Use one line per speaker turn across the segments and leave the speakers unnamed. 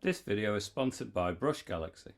This video is sponsored by Brush Galaxy.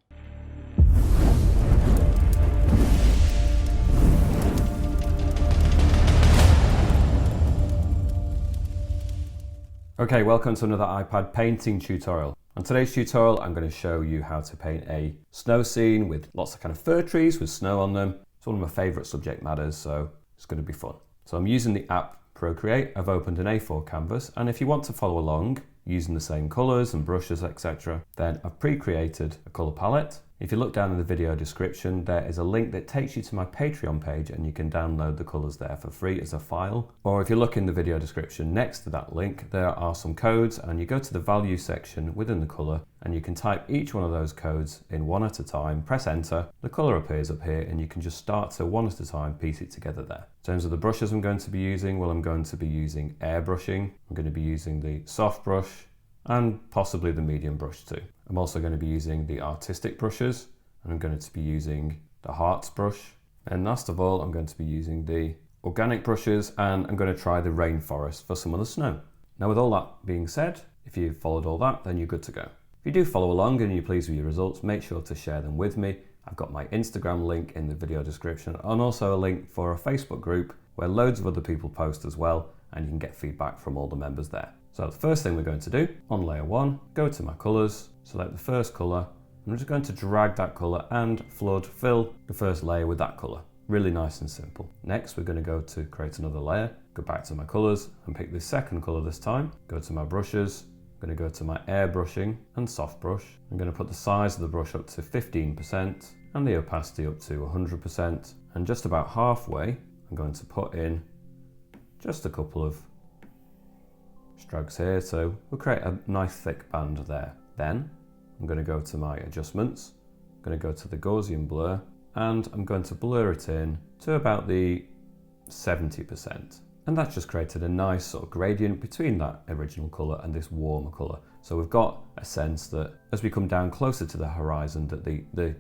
Okay, welcome to another iPad painting tutorial. On today's tutorial, I'm going to show you how to paint a snow scene with lots of kind of fir trees with snow on them. It's one of my favourite subject matters, so it's going to be fun. So I'm using the app Procreate. I've opened an A4 canvas, and if you want to follow along using the same colours and brushes, etc., then I've pre-created a colour palette. If you look down in the video description, there is a link that takes you to my Patreon page and you can download the colours there for free as a file. Or if you look in the video description next to that link, there are some codes and you go to the value section within the colour and you can type each one of those codes in one at a time, press enter, the colour appears up here and you can just start to one at a time piece it together there. In terms of the brushes I'm going to be using, well, I'm going to be using airbrushing, I'm going to be using the soft brush and possibly the medium brush too. I'm also going to be using the artistic brushes and I'm going to be using the hearts brush. And last of all, I'm going to be using the organic brushes and I'm going to try the rainforest for some of the snow. Now with all that being said, if you've followed all that, then you're good to go. If you do follow along and you're pleased with your results, make sure to share them with me. I've got my Instagram link in the video description and also a link for a Facebook group where loads of other people post as well and you can get feedback from all the members there. So the first thing we're going to do, on layer 1, go to my colours, select the first colour, and I'm just going to drag that colour and fill the first layer with that colour. Really nice and simple. Next we're going to go to create another layer, go back to my colours and pick the second colour this time, go to my brushes, I'm going to go to my airbrushing and soft brush. I'm going to put the size of the brush up to 15% and the opacity up to 100%, and just about halfway I'm going to put in just a couple of strokes here, so we'll create a nice thick band there. Then I'm going to go to my adjustments, I'm going to go to the Gaussian blur and I'm going to blur it in to about the 70%. And that's just created a nice sort of gradient between that original colour and this warmer colour. So we've got a sense that as we come down closer to the horizon that the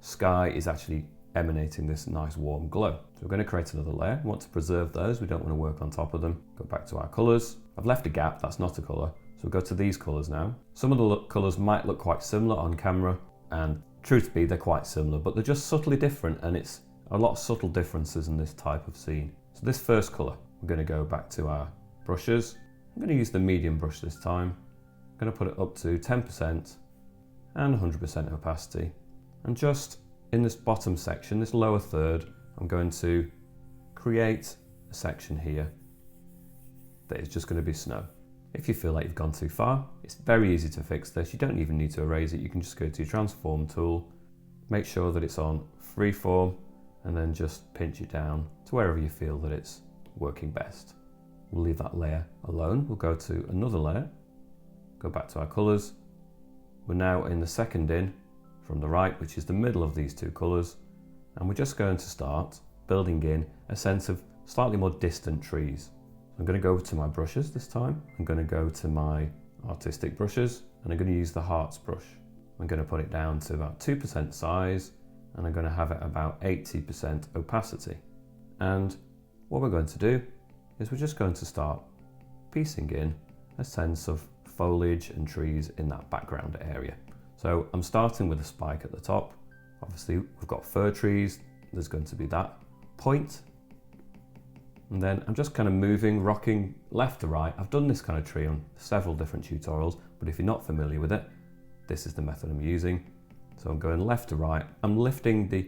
sky is actually emanating this nice warm glow. So we're going to create another layer. We want to preserve those, we don't want to work on top of them. Go back to our colours. I've left a gap, that's not a colour. So we'll go to these colours now. Some of the colours might look quite similar on camera, and truth be, they're quite similar, but they're just subtly different, and it's a lot of subtle differences in this type of scene. So this first colour, we're going to go back to our brushes. I'm going to use the medium brush this time. I'm going to put it up to 10% and 100% opacity. And just in this bottom section, this lower third, I'm going to create a section here that is just going to be snow. If you feel like you've gone too far, it's very easy to fix this. You don't even need to erase it. You can just go to your transform tool, make sure that it's on freeform, and then just pinch it down to wherever you feel that it's working best. We'll leave that layer alone. We'll go to another layer, go back to our colours. We're now in the second in from the right, which is the middle of these two colours, and we're just going to start building in a sense of slightly more distant trees. I'm going to go to my brushes this time. I'm going to go to my artistic brushes and I'm going to use the hearts brush. I'm going to put it down to about 2% size and I'm going to have it about 80% opacity. And what we're going to do is we're just going to start piecing in a sense of foliage and trees in that background area. So I'm starting with a spike at the top. Obviously we've got fir trees, there's going to be that point. And then I'm just kind of moving, rocking left to right. I've done this kind of tree on several different tutorials, but if you're not familiar with it, this is the method I'm using. So I'm going left to right. I'm lifting the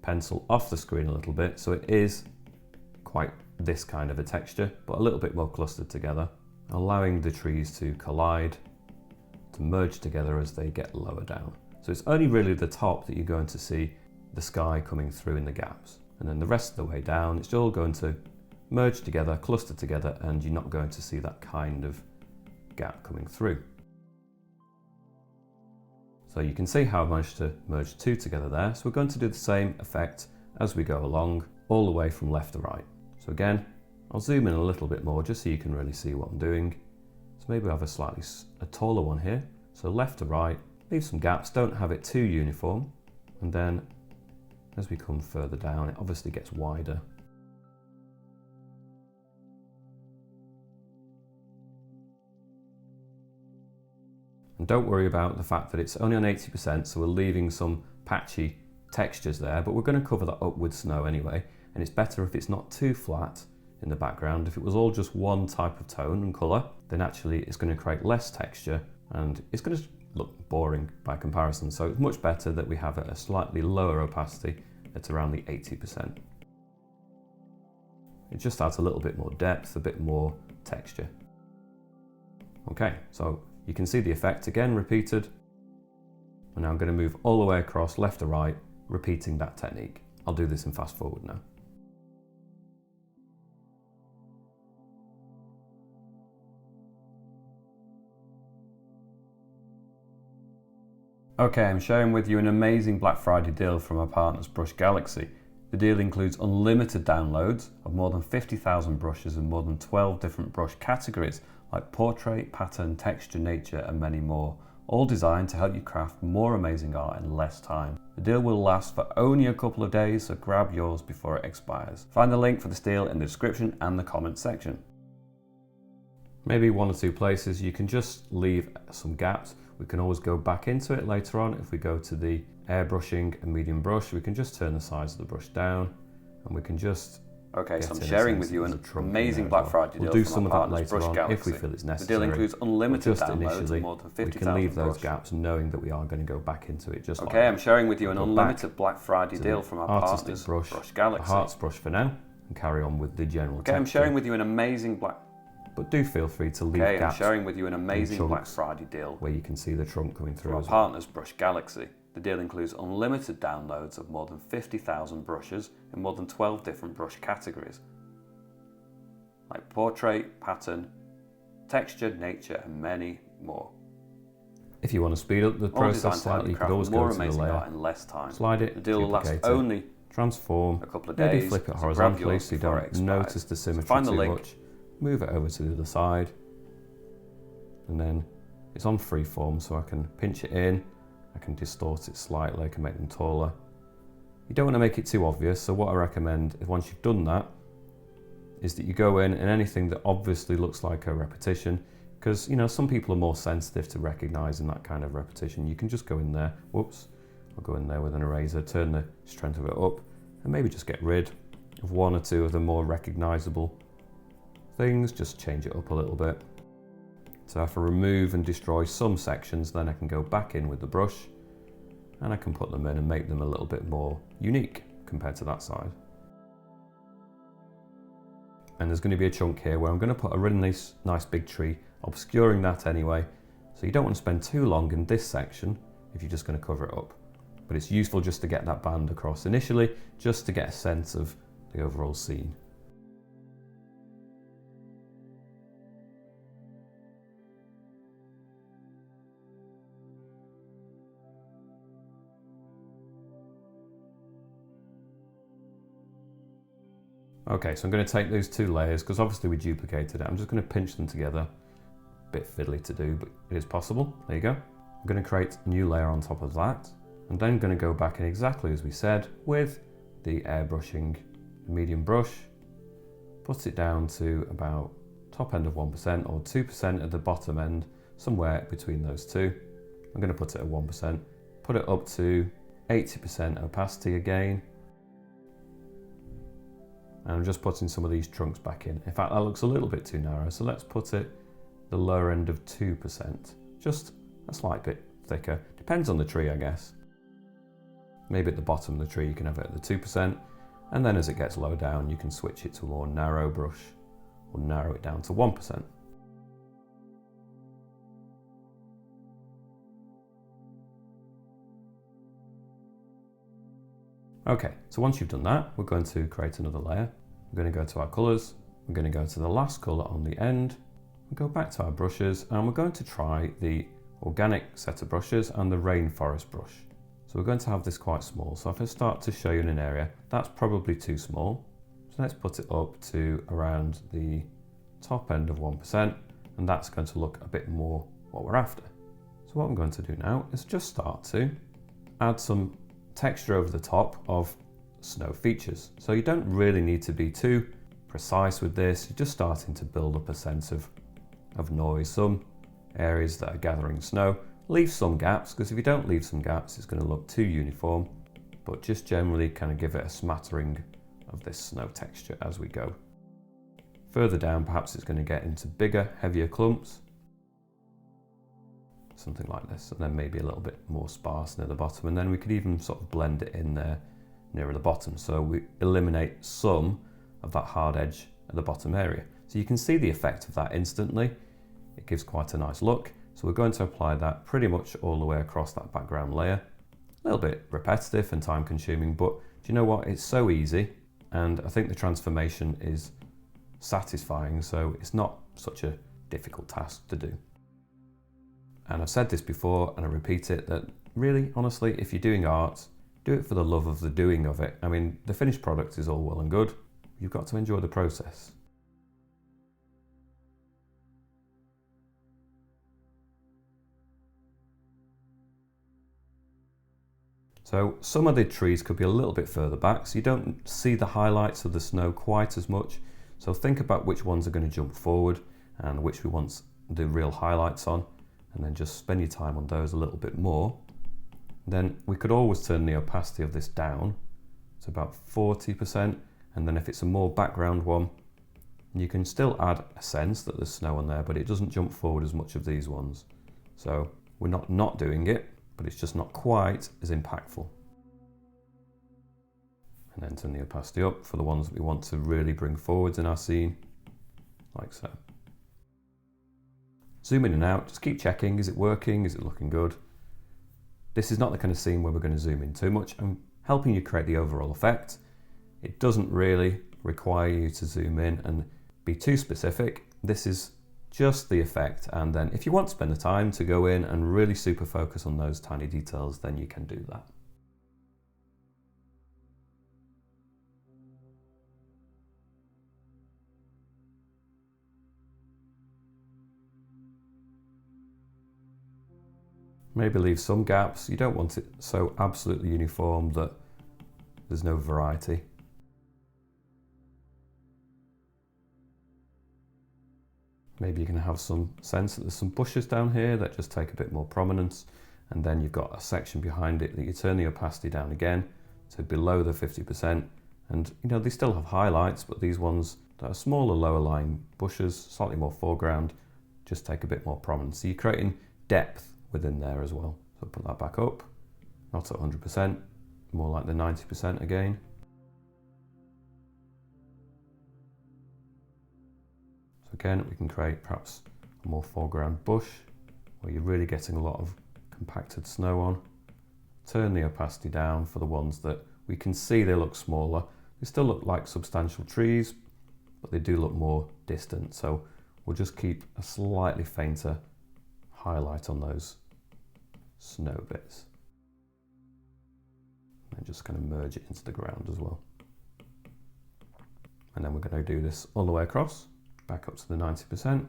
pencil off the screen a little bit, so it is quite this kind of a texture, but a little bit more clustered together, allowing the trees to collide, to merge together as they get lower down. So it's only really the top that you're going to see the sky coming through in the gaps. And then the rest of the way down, it's all going to merge together, cluster together, and you're not going to see that kind of gap coming through. So you can see how I've managed to merge two together there. So we're going to do the same effect as we go along, all the way from left to right. So again, I'll zoom in a little bit more just so you can really see what I'm doing. So maybe I have a taller one here. So left to right, leave some gaps, don't have it too uniform. And then as we come further down, it obviously gets wider. And don't worry about the fact that it's only on 80%, so we're leaving some patchy textures there, but we're going to cover that up with snow anyway, and it's better if it's not too flat in the background. If it was all just one type of tone and colour, then actually it's going to create less texture and it's going to look boring by comparison. So it's much better that we have it a slightly lower opacity at around the 80%. It just adds a little bit more depth, a bit more texture. Okay, so you can see the effect again repeated. And now I'm going to move all the way across left to right, repeating that technique. I'll do this in fast forward now. Okay, I'm sharing with you an amazing Black Friday deal from our partners Brush Galaxy. The deal includes unlimited downloads of more than 50,000 brushes in more than 12 different brush categories like portrait, pattern, texture, nature and many more, all designed to help you craft more amazing art in less time. The deal will last for only a couple of days, so grab yours before it expires. Find the link for this deal in the description and the comments section. Maybe one or two places you can just leave some gaps. We can always go back into it later on. If we go to the airbrushing and medium brush, we can just turn the size of the brush down and we can just...
Okay, so I'm sharing with you an amazing Black Friday deal.
We'll do some of that later on if we feel it's necessary.
The deal includes unlimited
just
downloads
initially,
of more than 50,000
we can leave those
brush.
gaps knowing that we are going to go back into it just
Okay, I'm sharing with you an unlimited Black Friday deal from our partners
brush
Galaxy.
The Hearts brush for now, and carry on with the general
Okay, I'm sharing with you an amazing
But do feel free to leave gaps.
I'm sharing with you an amazing Black Friday deal
where you can see the trunk coming through.
From our partners Brush Galaxy. The deal includes unlimited downloads of more than 50,000 brushes in more than 12 different brush categories, like portrait, pattern, texture, nature, and many more.
If you want to speed up the process slightly, you could always go to the layer,
in less time.
Slide it,
the deal will last only
transform,
a couple of days.
Maybe flip it horizontally so you don't notice the symmetry too much. Move it over to the other side, and then it's on freeform, so I can pinch it in, I can distort it slightly, I can make them taller. You don't want to make it too obvious, so what I recommend is once you've done that, is that you go in and anything that obviously looks like a repetition, because you know some people are more sensitive to recognizing that kind of repetition. You can just go in there, whoops, I'll go in there with an eraser, turn the strength of it up, and maybe just get rid of one or two of the more recognizable things, just change it up a little bit. So if I remove and destroy some sections, then I can go back in with the brush and I can put them in and make them a little bit more unique compared to that side. And there's going to be a chunk here where I'm going to put a really nice big tree, obscuring that anyway. So you don't want to spend too long in this section if you're just going to cover it up. But it's useful just to get that band across initially, just to get a sense of the overall scene. Okay, so I'm going to take those two layers, because obviously we duplicated it. I'm just going to pinch them together. A bit fiddly to do, but it is possible. There you go. I'm going to create a new layer on top of that, and then going to go back in exactly as we said with the airbrushing medium brush. Put it down to about top end of 1% or 2% at the bottom end, somewhere between those two. I'm going to put it at 1%. Put it up to 80% opacity again. And I'm just putting some of these trunks back in. In fact, that looks a little bit too narrow, so let's put it the lower end of 2%. Just a slight bit thicker. Depends on the tree, I guess. Maybe at the bottom of the tree you can have it at the 2%, and then as it gets lower down you can switch it to a more narrow brush, or narrow it down to 1%. Okay, so once you've done that, we're going to create another layer. We're going to go to our colours, we're going to go to the last colour on the end, we'll go back to our brushes, and we're going to try the organic set of brushes and the rainforest brush. So we're going to have this quite small, so if I start to show you in an area, that's probably too small. So let's put it up to around the top end of 1%, and that's going to look a bit more what we're after. So what I'm going to do now is just start to add some texture over the top of snow features. So you don't really need to be too precise with this, you're just starting to build up a sense of noise. Some areas that are gathering snow Leave some gaps, because if you don't leave some gaps, it's going to look too uniform, but just generally kind of give it a smattering of this snow texture as we go. Further down, perhaps it's going to get into bigger, heavier clumps, something like this, and then maybe a little bit more sparse near the bottom, and then we could even sort of blend it in there nearer the bottom, so we eliminate some of that hard edge at the bottom area. So you can see the effect of that instantly. It gives quite a nice look. So we're going to apply that pretty much all the way across that background layer. A little bit repetitive and time consuming, but do you know what? It's so easy, and I think the transformation is satisfying, so it's not such a difficult task to do. And I've said this before and I repeat it, that really, honestly, if you're doing art, do it for the love of the doing of it. I mean, the finished product is all well and good. You've got to enjoy the process. So some of the trees could be a little bit further back, so you don't see the highlights of the snow quite as much. So think about which ones are going to jump forward and which we want the real highlights on, and then just spend your time on those a little bit more. Then we could always turn the opacity of this down to about 40%, and then if it's a more background one, you can still add a sense that there's snow on there, but it doesn't jump forward as much of these ones. So we're not doing it, but it's just not quite as impactful. And then turn the opacity up for the ones that we want to really bring forwards in our scene, like so. Zoom in and out, just keep checking, is it working, is it looking good? This is not the kind of scene where we're going to zoom in too much. I'm helping you create the overall effect. It doesn't really require you to zoom in and be too specific. This is just the effect, and then if you want to spend the time to go in and really super focus on those tiny details, then you can do that. Maybe leave some gaps. You don't want it so absolutely uniform that there's no variety. Maybe you can have some sense that there's some bushes down here that just take a bit more prominence, and then you've got a section behind it that you turn the opacity down again to below the 50%, and you know, they still have highlights, but these ones that are smaller lower lying bushes, slightly more foreground, just take a bit more prominence. So you're creating depth within there as well. So put that back up, not at 100%, more like the 90% again. So again, we can create perhaps a more foreground bush where you're really getting a lot of compacted snow on. Turn the opacity down for the ones that we can see they look smaller. They still look like substantial trees, but they do look more distant. So we'll just keep a slightly fainter highlight on those snow bits. And just kind of merge it into the ground as well. And then we're going to do this all the way across, back up to the 90%.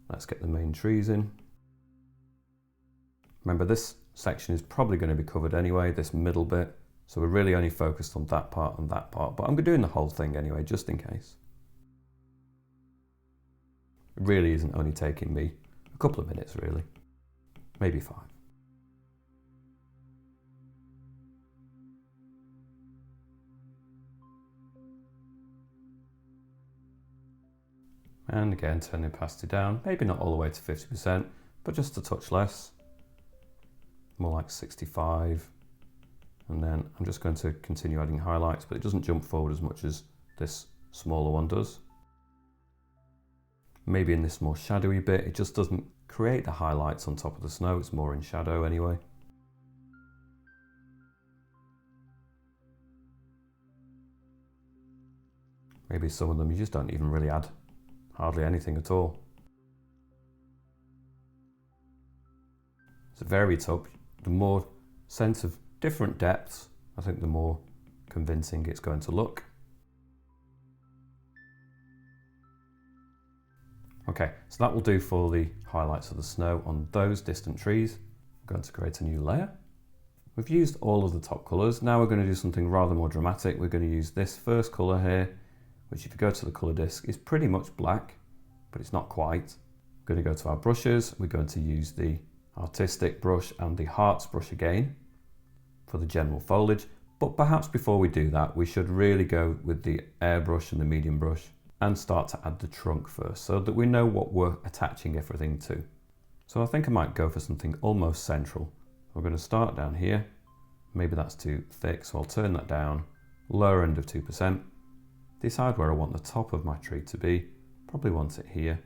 Let's get the main trees in. Remember, this section is probably going to be covered anyway, this middle bit. So we're really only focused on that part and that part, but I'm doing the whole thing anyway, just in case. It really isn't only taking me a couple of minutes, really. Maybe 5. And again, turn the opacity down, maybe not all the way to 50%, but just a touch less, more like 65. And then I'm just going to continue adding highlights, but it doesn't jump forward as much as this smaller one does. Maybe in this more shadowy bit, it just doesn't create the highlights on top of the snow, it's more in shadow anyway. Maybe some of them you just don't even really add hardly anything at all. So very top, the more sense of different depths, I think the more convincing it's going to look. Okay, so that will do for the highlights of the snow on those distant trees. I'm going to create a new layer. We've used all of the top colours. Now we're going to do something rather more dramatic. We're going to use this first colour here, which if you go to the colour disc is pretty much black, but it's not quite. We're going to go to our brushes. We're going to use the artistic brush and the hearts brush again for the general foliage. But perhaps before we do that, we should really go with the airbrush and the medium brush and start to add the trunk first so that we know what we're attaching everything to. So I think I might go for something almost central. We're going to start down here. Maybe that's too thick, so I'll turn that down. Lower end of 2%. Decide where I want the top of my tree to be. Probably want it here.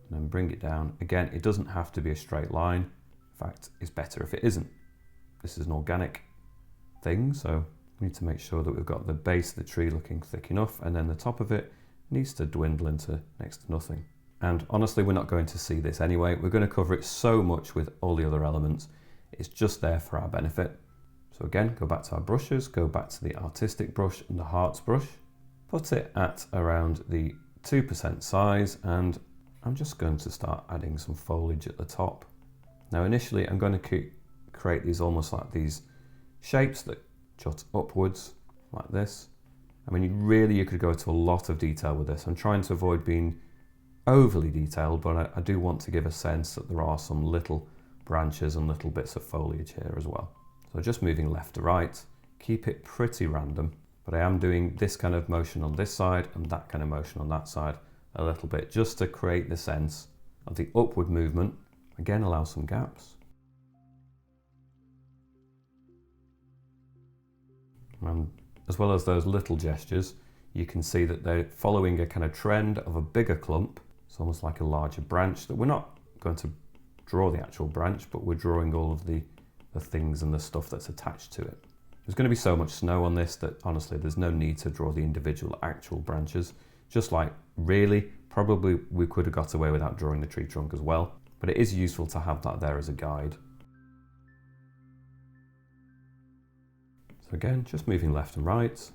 And then bring it down. Again, it doesn't have to be a straight line. In fact, it's better if it isn't. This is an organic thing, so we need to make sure that we've got the base of the tree looking thick enough, and then the top of it needs to dwindle into next to nothing. And honestly, we're not going to see this anyway. We're going to cover it so much with all the other elements. It's just there for our benefit. So again, go back to our brushes, go back to the artistic brush and the hearts brush, put it at around the 2% size, and I'm just going to start adding some foliage at the top. Now initially I'm going to create these almost like these shapes that jut upwards like this. I mean, really you could go to a lot of detail with this. I'm trying to avoid being overly detailed, but I do want to give a sense that there are some little branches and little bits of foliage here as well. So just moving left to right, keep it pretty random, but I am doing this kind of motion on this side and that kind of motion on that side a little bit, just to create the sense of the upward movement. Again, allow some gaps. And as well as those little gestures, you can see that they're following a kind of trend of a bigger clump. It's almost like a larger branch that we're not going to draw the actual branch, but we're drawing all of the things and the stuff that's attached to it. There's going to be so much snow on this that honestly there's no need to draw the individual actual branches. Just like really, probably we could have got away without drawing the tree trunk as well, but it is useful to have that there as a guide. So again, just moving left and right.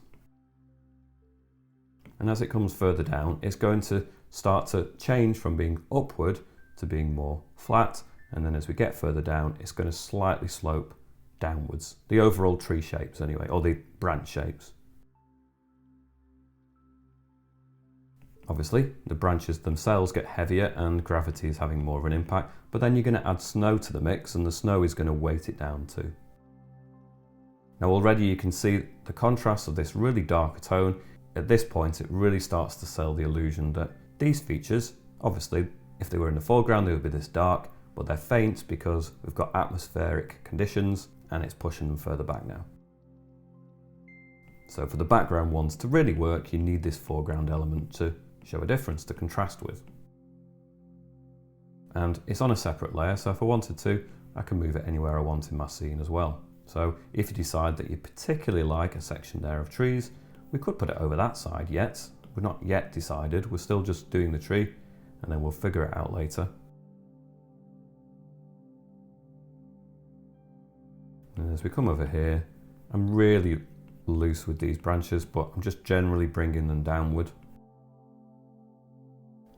And as it comes further down, it's going to start to change from being upward to being more flat. And then as we get further down, it's going to slightly slope downwards. The overall tree shapes anyway, or the branch shapes. Obviously, the branches themselves get heavier and gravity is having more of an impact, but then you're going to add snow to the mix and the snow is going to weight it down too. Now already you can see the contrast of this really darker tone. At this point, it really starts to sell the illusion that these features, obviously, if they were in the foreground, they would be this dark, but they're faint because we've got atmospheric conditions and it's pushing them further back now. So for the background ones to really work, you need this foreground element to show a difference, to contrast with. And it's on a separate layer, so if I wanted to, I can move it anywhere I want in my scene as well. So if you decide that you particularly like a section there of trees, we could put it over that side yet. We're not yet decided, we're still just doing the tree, and then we'll figure it out later. And as we come over here, I'm really loose with these branches, but I'm just generally bringing them downward.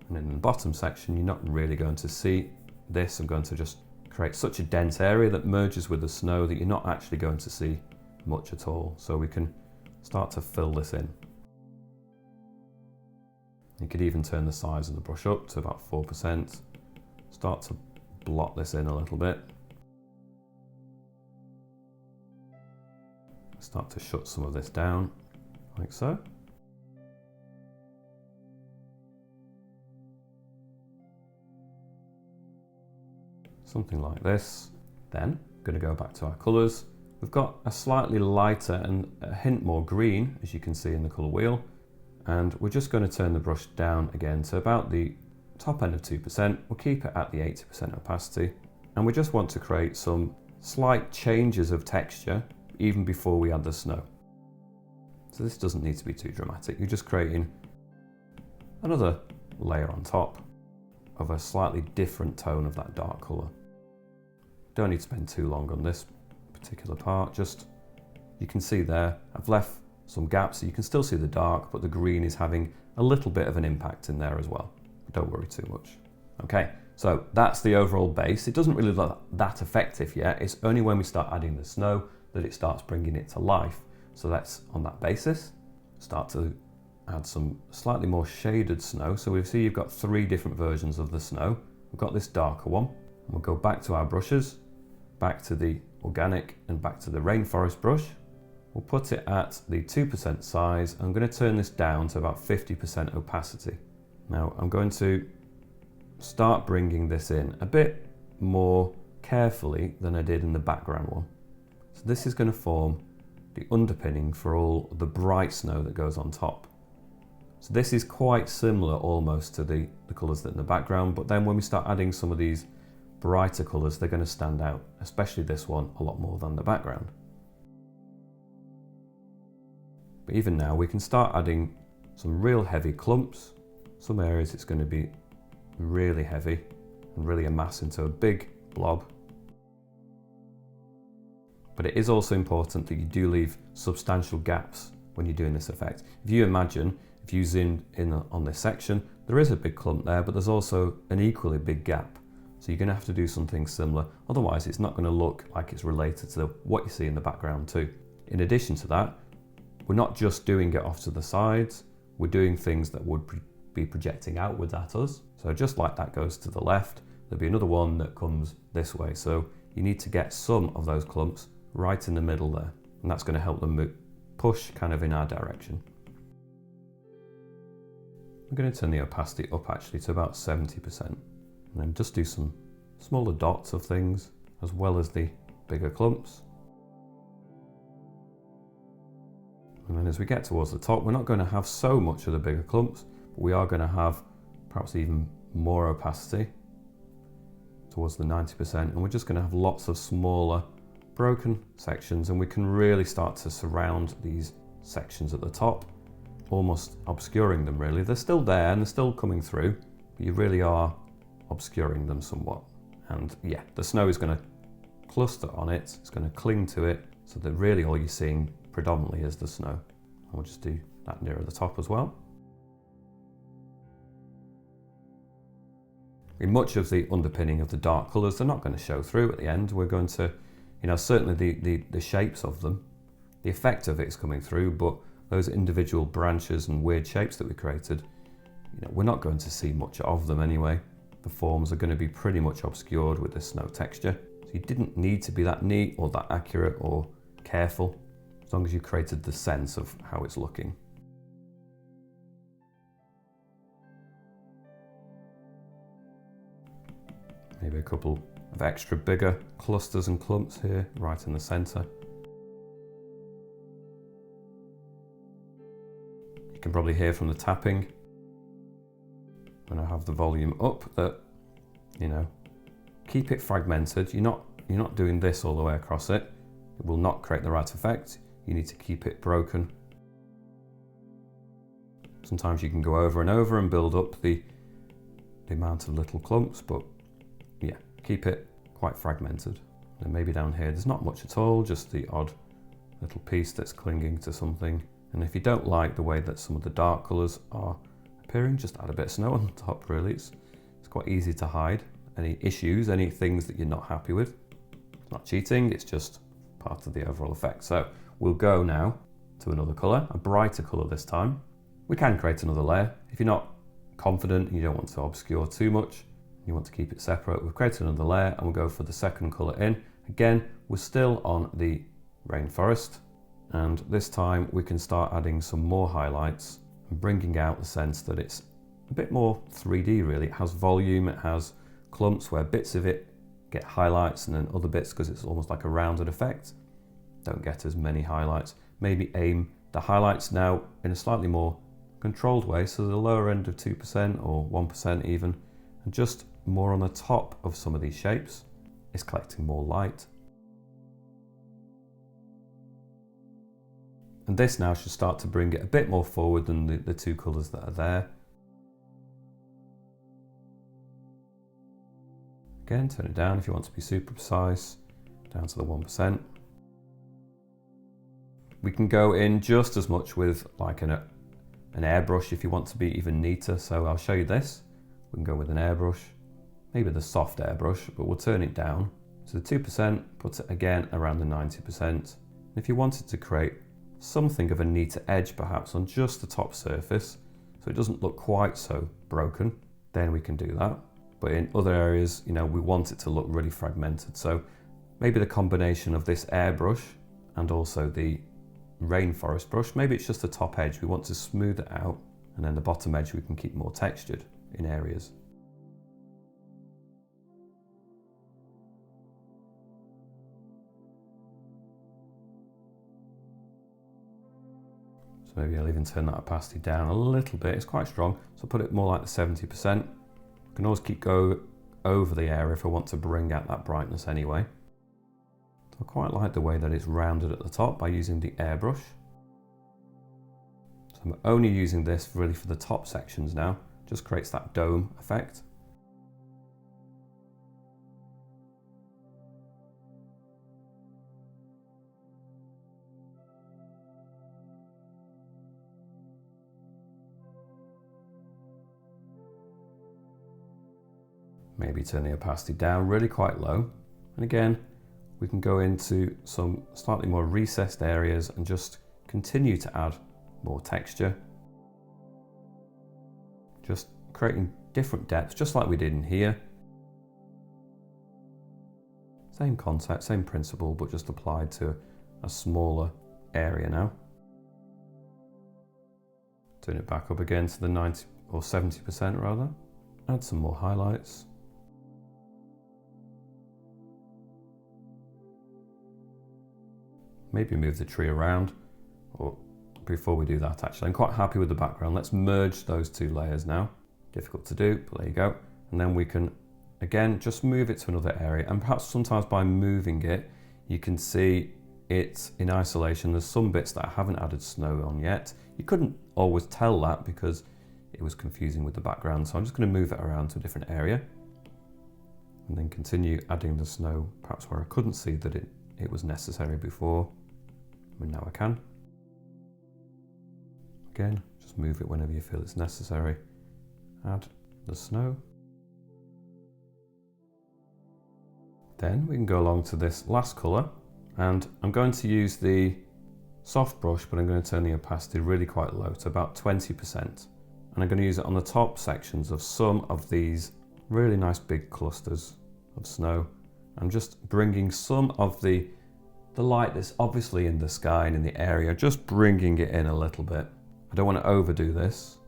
And in the bottom section, you're not really going to see this. I'm going to just create such a dense area that merges with the snow that you're not actually going to see much at all. So we can start to fill this in. You could even turn the size of the brush up to about 4%. Start to blot this in a little bit. Start to shut some of this down, like so. Something like this. Then, I'm going to go back to our colours. We've got a slightly lighter and a hint more green, as you can see in the colour wheel. And we're just going to turn the brush down again to about the top end of 2%. We'll keep it at the 80% opacity. And we just want to create some slight changes of texture even before we add the snow. So this doesn't need to be too dramatic. You're just creating another layer on top of a slightly different tone of that dark colour. Don't need to spend too long on this particular part, just, you can see there, I've left some gaps so you can still see the dark, but the green is having a little bit of an impact in there as well. Don't worry too much. Okay, so that's the overall base. It doesn't really look that effective yet. It's only when we start adding the snow that it starts bringing it to life. So let's, on that basis, start to add some slightly more shaded snow. So we see you've got 3 different versions of the snow. We've got this darker one, We'll go back to our brushes, back to the organic and back to the rainforest brush. We'll put it at the 2% size. I'm going to turn this down to about 50% opacity. Now I'm going to start bringing this in a bit more carefully than I did in the background one. So this is going to form the underpinning for all the bright snow that goes on top. So this is quite similar almost to the colours that are in the background, but then when we start adding some of these brighter colours, they're going to stand out, especially this one, a lot more than the background. But even now we can start adding some real heavy clumps. Some areas it's going to be really heavy and really amass into a big blob. But it is also important that you do leave substantial gaps when you're doing this effect. If you imagine, if you zoom in on this section, there is a big clump there, but there's also an equally big gap. So you're going to have to do something similar. Otherwise, it's not going to look like it's related to what you see in the background too. In addition to that, we're not just doing it off to the sides, we're doing things that would be projecting outwards at us. So just like that goes to the left, there'll be another one that comes this way. So you need to get some of those clumps right in the middle there, and that's going to help them push kind of in our direction. I'm going to turn the opacity up actually to about 70%, and then just do some smaller dots of things as well as the bigger clumps. And then as we get towards the top, we're not going to have so much of the bigger clumps, but we are going to have perhaps even more opacity towards the 90%, and we're just going to have lots of smaller broken sections, and we can really start to surround these sections at the top, almost obscuring them really. They're still there and they're still coming through, but you really are obscuring them somewhat. And yeah, the snow is going to cluster on it, it's going to cling to it, so that really all you're seeing predominantly is the snow. And we'll just do that nearer the top as well. In much of the underpinning of the dark colours, they're not going to show through at the end. We're going to, certainly the shapes of them, the effect of it is coming through, but those individual branches and weird shapes that we created, we're not going to see much of them anyway. The forms are going to be pretty much obscured with this snow texture. So you didn't need to be that neat or that accurate or careful, as long as you created the sense of how it's looking. Maybe a couple of extra bigger clusters and clumps here, right in the centre. You can probably hear from the tapping when I have the volume up that, keep it fragmented. You're not doing this all the way across it. It will not create the right effect. You need to keep it broken. Sometimes you can go over and over and build up the amount of little clumps, but yeah, keep it quite fragmented. And maybe down here there's not much at all, just the odd little piece that's clinging to something. And if you don't like the way that some of the dark colours are appearing, just add a bit of snow on top really. It's quite easy to hide any issues, any things that you're not happy with. It's not cheating, it's just part of the overall effect. So we'll go now to another colour, a brighter colour this time. We can create another layer. If you're not confident and you don't want to obscure too much, you want to keep it separate, we've created another layer and we'll go for the second colour in. Again, we're still on the rainforest, and this time we can start adding some more highlights and bringing out the sense that it's a bit more 3D really. It has volume, it has clumps where bits of it get highlights and then other bits, because it's almost like a rounded effect, don't get as many highlights. Maybe aim the highlights now in a slightly more controlled way, so the lower end of 2% or 1% even, and just more on the top of some of these shapes. It's collecting more light. And this now should start to bring it a bit more forward than the two colours that are there. Again, turn it down if you want to be super precise, down to the 1%. We can go in just as much with like an airbrush if you want to be even neater. So I'll show you this. We can go with an airbrush, maybe the soft airbrush, but we'll turn it down. So the 2% puts it again around the 90%. If you wanted to create something of a neater edge perhaps on just the top surface, so it doesn't look quite so broken, then we can do that. But in other areas, you know, we want it to look really fragmented. So maybe the combination of this airbrush and also the rainforest brush, maybe it's just the top edge. We want to smooth it out, and then the bottom edge we can keep more textured in areas. So maybe I'll even turn that opacity down a little bit. It's quite strong, so I'll put it more like the 70%. I can always keep go over the area if I want to bring out that brightness anyway. I quite like the way that it's rounded at the top by using the airbrush. So I'm only using this really for the top sections now, just creates that dome effect. Maybe turn the opacity down really quite low. And again, we can go into some slightly more recessed areas and just continue to add more texture. Just creating different depths, just like we did in here. Same concept, same principle, but just applied to a smaller area now. Turn it back up again to the 90 or 70% rather. Add some more highlights. Maybe move the tree around, or before we do that actually, I'm quite happy with the background. Let's merge those two layers now. Difficult to do, but there you go. And then we can, again, just move it to another area. And perhaps sometimes by moving it, you can see it in isolation. There's some bits that I haven't added snow on yet. You couldn't always tell that because it was confusing with the background. So I'm just going to move it around to a different area. And then continue adding the snow, perhaps where I couldn't see that it was necessary before. And now I can. Again, just move it whenever you feel it's necessary. Add the snow. Then we can go along to this last colour, and I'm going to use the soft brush, but I'm going to turn the opacity really quite low to about 20%. And I'm going to use it on the top sections of some of these really nice big clusters of snow. I'm just bringing some of the light that's obviously in the sky and in the area, just bringing it in a little bit. I don't want to overdo this.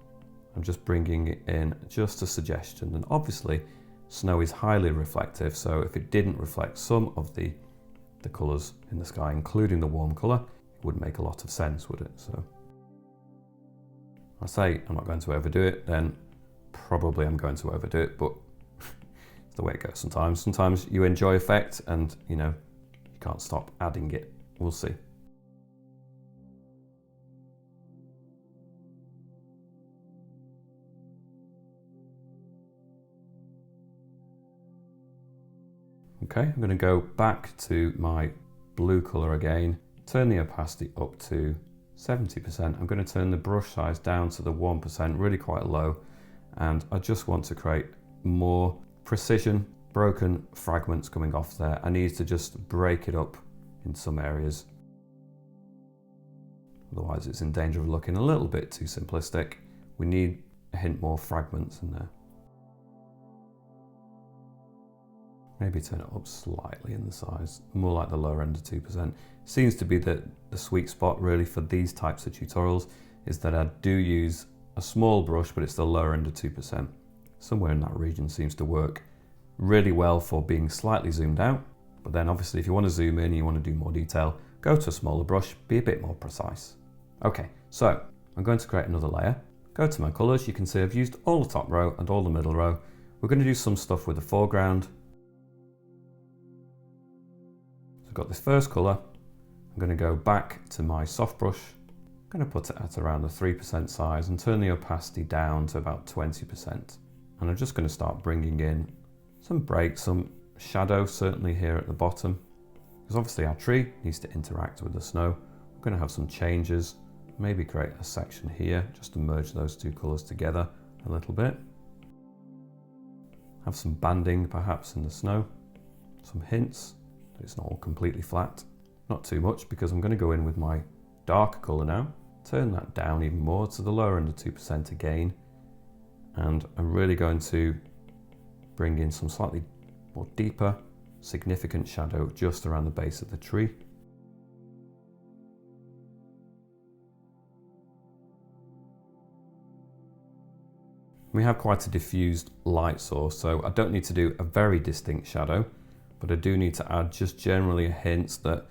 I'm just bringing it in, just a suggestion. And obviously snow is highly reflective, so if it didn't reflect some of the colours in the sky, including the warm colour, it wouldn't make a lot of sense, would it? So I say I'm not going to overdo it, then probably I'm going to overdo it, but it's the way it goes sometimes. Sometimes you enjoy effect and, you know, you can't stop adding it. We'll see. Okay, I'm going to go back to my blue colour again, turn the opacity up to 70%. I'm going to turn the brush size down to the 1%, really quite low, and I just want to create more precision, broken fragments coming off there. I need to just break it up in some areas. Otherwise it's in danger of looking a little bit too simplistic. We need a hint more fragments in there. Maybe turn it up slightly in the size, more like the lower end of 2%. Seems to be the sweet spot really for these types of tutorials, is that I do use a small brush, but it's the lower end of 2%. Somewhere in that region seems to work really well for being slightly zoomed out. But then obviously if you want to zoom in and you want to do more detail, go to a smaller brush, be a bit more precise. Okay, so I'm going to create another layer. Go to my colours, you can see I've used all the top row and all the middle row. We're going to do some stuff with the foreground. So I've got this first colour. I'm going to go back to my soft brush. I'm going to put it at around the 3% size and turn the opacity down to about 20%. And I'm just going to start bringing in some breaks, some shadow certainly here at the bottom, because obviously our tree needs to interact with the snow. We're going to have some changes, maybe create a section here just to merge those two colours together a little bit. Have some banding perhaps in the snow, some hints that it's not all completely flat. Not too much, because I'm going to go in with my dark colour now, turn that down even more to the lower end of 2% again, and I'm really going to bring in some slightly more deeper, significant shadow just around the base of the tree. We have quite a diffused light source, so I don't need to do a very distinct shadow, but I do need to add just generally a hint that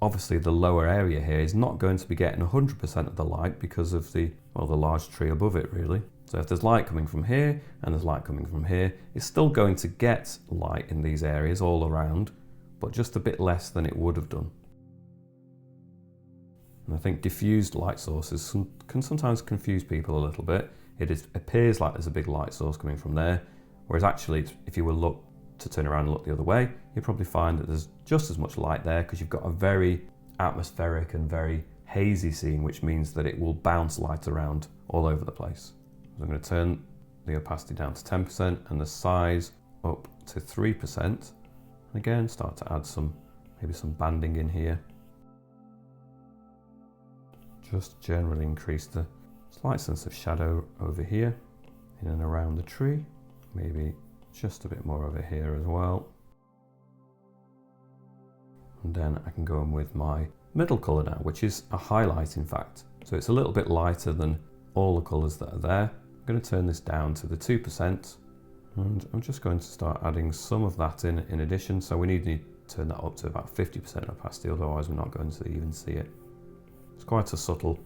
obviously the lower area here is not going to be getting 100% of the light because of the large tree above it really. So if there's light coming from here and there's light coming from here, it's still going to get light in these areas all around, but just a bit less than it would have done. And I think diffused light sources can sometimes confuse people a little bit. It appears like there's a big light source coming from there, whereas actually if you will look to turn around and look the other way, you'll probably find that there's just as much light there because you've got a very atmospheric and very hazy scene, which means that it will bounce light around all over the place. So I'm going to turn the opacity down to 10% and the size up to 3%. And again, start to add maybe some banding in here. Just generally increase the slight sense of shadow over here, in and around the tree. Maybe just a bit more over here as well. And then I can go in with my middle colour now, which is a highlight in fact. So it's a little bit lighter than all the colours that are there. I'm going to turn this down to the 2%. And I'm just going to start adding some of that in addition. So we need to turn that up to about 50% opacity, otherwise we're not going to even see it. It's quite a subtle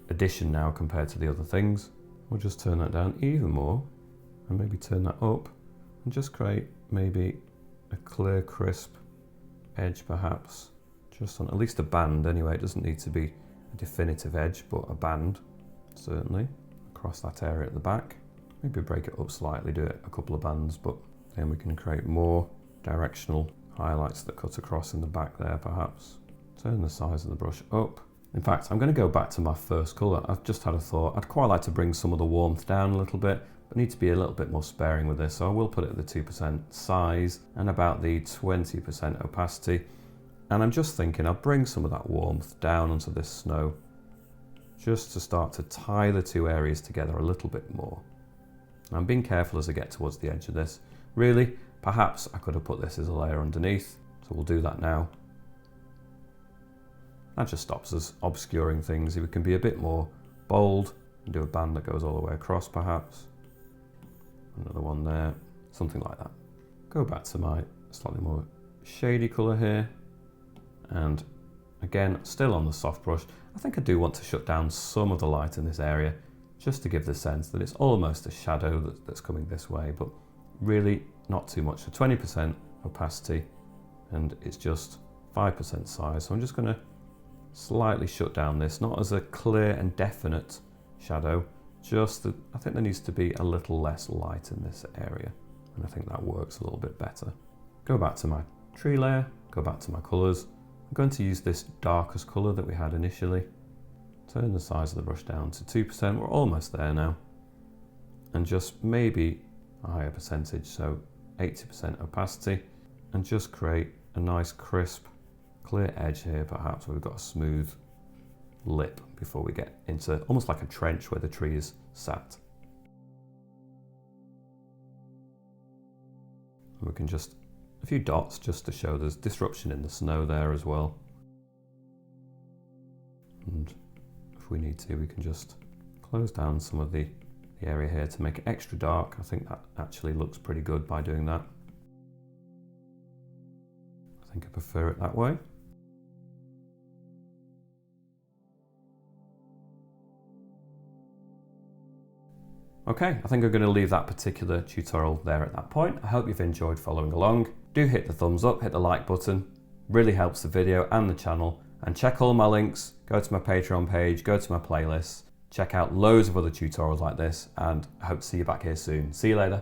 addition now compared to the other things. We'll just turn that down even more and maybe turn that up and just create maybe a clear, crisp edge perhaps, just on at least a band anyway. It doesn't need to be a definitive edge, but a band certainly across that area at the back. Maybe break it up slightly, do it a couple of bands, but then we can create more directional highlights that cut across in the back there perhaps. Turn the size of the brush up. In fact, I'm going to go back to my first colour. I've just had a thought. I'd quite like to bring some of the warmth down a little bit, but need to be a little bit more sparing with this. So I will put it at the 2% size and about the 20% opacity. And I'm just thinking I'll bring some of that warmth down onto this snow, just to start to tie the two areas together a little bit more. I'm being careful as I get towards the edge of this. Really, perhaps I could have put this as a layer underneath, so we'll do that now. That just stops us obscuring things. If we can be a bit more bold and do a band that goes all the way across perhaps. Another one there, something like that. Go back to my slightly more shady colour here. And again, still on the soft brush. I think I do want to shut down some of the light in this area just to give the sense that it's almost a shadow that's coming this way, but really not too much. So 20% opacity and it's just 5% size. So I'm just going to slightly shut down this, not as a clear and definite shadow, just that I think there needs to be a little less light in this area, and I think that works a little bit better. Go back to my tree layer, go back to my colours. I'm going to use this darkest colour that we had initially. Turn the size of the brush down to 2%, we're almost there now, and just maybe a higher percentage, so 80% opacity, and just create a nice crisp clear edge here perhaps, where we've got a smooth lip before we get into almost like a trench where the tree is sat. And we can just, a few dots just to show there's disruption in the snow there as well. And if we need to, we can just close down some of the area here to make it extra dark. I think that actually looks pretty good by doing that. I think I prefer it that way. Okay, I think I'm going to leave that particular tutorial there at that point. I hope you've enjoyed following along. Do hit the thumbs up, hit the like button, really helps the video and the channel. And check all my links, go to my Patreon page, go to my playlists, check out loads of other tutorials like this, and I hope to see you back here soon. See you later.